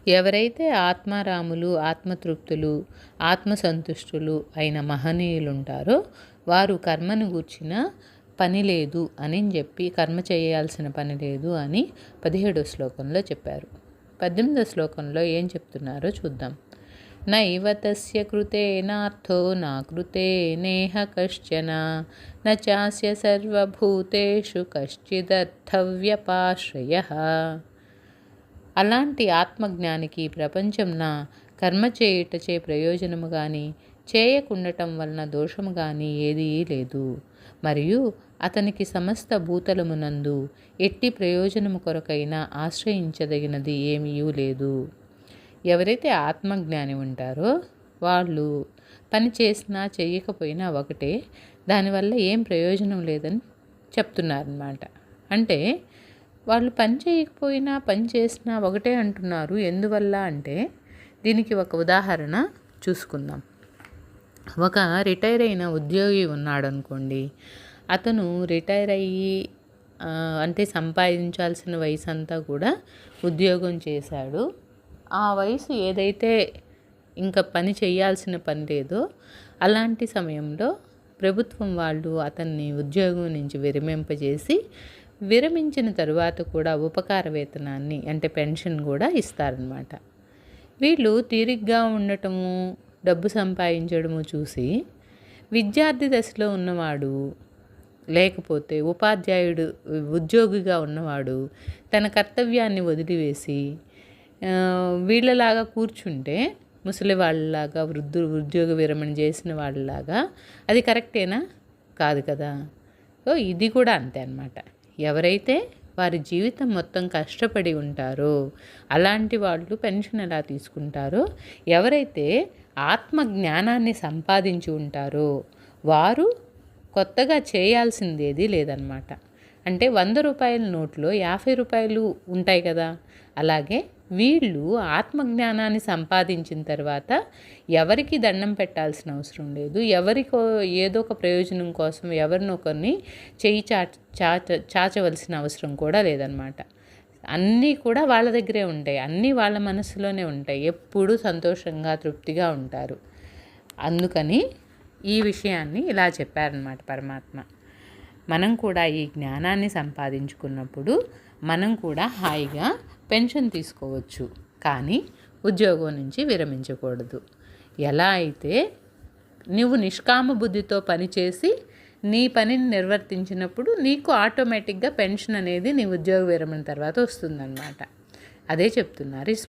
ఎవరైతే ఆత్మారాములు, ఆత్మతృప్తులు, ఆత్మసంతుష్టులు అయిన మహనీయులుంటారో వారు కర్మను గూర్చిన పని లేదు అని చెప్పి, కర్మ చేయాల్సిన పని లేదు అని 17వ శ్లోకంలో చెప్పారు. 18వ శ్లోకంలో ఏం చెప్తున్నారో చూద్దాం. నైవ తస్య కృతేనార్థో నా కృతే నేహ కశ్చన న చాస్య సర్వభూతేషు కశ్చిదర్థవ్యపాశ్రయః. అలాంటి ఆత్మజ్ఞానికి ప్రపంచంన కర్మ చేయుటచే ప్రయోజనము కానీ చేయకుండటం వలన దోషము కానీ ఏదీ లేదు. మరియు అతనికి సమస్త భూతలమునందు ఎట్టి ప్రయోజనము కొరకైనా ఆశ్రయించదగినది ఏమీ లేదు. ఎవరైతే ఆత్మజ్ఞాని ఉంటారో వాళ్ళు పని చేసినా చేయకపోయినా ఒకటే, దానివల్ల ఏం ప్రయోజనం లేదని చెప్తున్నారన్నమాట. అంటే వాళ్ళు పని చేయకపోయినా పని చేసినా ఒకటే అంటున్నారు. ఎందువల్ల అంటే దీనికి ఒక ఉదాహరణ చూసుకుందాం. ఒక రిటైర్ అయిన ఉద్యోగి ఉన్నాడు అనుకోండి. అతను రిటైర్ అయ్యి అంటే సంపాదించాల్సిన వయసు అంతా కూడా ఉద్యోగం చేశాడు. ఆ వయసు ఏదైతే ఇంకా పని చేయాల్సిన పని లేదో అలాంటి సమయంలో ప్రభుత్వం వాళ్ళు అతన్ని ఉద్యోగం నుంచి విరమింపజేసి, విరమించిన తరువాత కూడా ఉపకార వేతనాన్ని అంటే పెన్షన్ కూడా ఇస్తారనమాట. వీళ్ళు తీరిగ్గా ఉండటము, డబ్బు సంపాదించడము చూసి విద్యార్థి దశలో ఉన్నవాడు, లేకపోతే ఉపాధ్యాయుడు ఉద్యోగిగా ఉన్నవాడు తన కర్తవ్యాన్ని వదిలివేసి వీళ్ళలాగా కూర్చుంటే, ముసలి వాళ్ళలాగా, ఉద్యోగ విరమణ చేసిన వాళ్ళలాగా అది కరెక్టేనా? కాదు కదా. సో ఇది కూడా అంతే అన్నమాట. ఎవరైతే వారి జీవితం మొత్తం కష్టపడి ఉంటారో అలాంటి వాళ్ళు పెన్షన్ ఎలా తీసుకుంటారో, ఎవరైతే ఆత్మజ్ఞానాన్ని సంపాదించి ఉంటారో వారు కొత్తగా చేయాల్సిందేది లేదన్నమాట. అంటే 100 రూపాయల నోట్లో 50 రూపాయలు ఉంటాయి కదా. అలాగే వీళ్ళు ఆత్మజ్ఞానాన్ని సంపాదించిన తర్వాత ఎవరికి దండం పెట్టాల్సిన అవసరం లేదు. ఎవరికో ఏదో ఒక ప్రయోజనం కోసం ఎవరినొకరిని చేయి చాచవలసిన అవసరం కూడా లేదనమాట. అన్నీ కూడా వాళ్ళ దగ్గరే ఉంటాయి. అన్నీ వాళ్ళ మనసులోనే ఉంటాయి. ఎప్పుడూ సంతోషంగా తృప్తిగా ఉంటారు. అందుకని ఈ విషయాన్ని ఇలా చెప్పారనమాట పరమాత్మ. మనం కూడా ఈ జ్ఞానాన్ని సంపాదించుకున్నప్పుడు మనం కూడా హాయిగా పెన్షన్ తీసుకోవచ్చు, కానీ ఉద్యోగం నుంచి విరమించకూడదు. ఎలా అయితే నువ్వు నిష్కామ బుద్ధితో పనిచేసి నీ పనిని నిర్వర్తించినప్పుడు నీకు ఆటోమేటిక్గా పెన్షన్ అనేది నీ ఉద్యోగ విరమణ తర్వాత వస్తుందన్నమాట. అదే చెప్తున్నారు.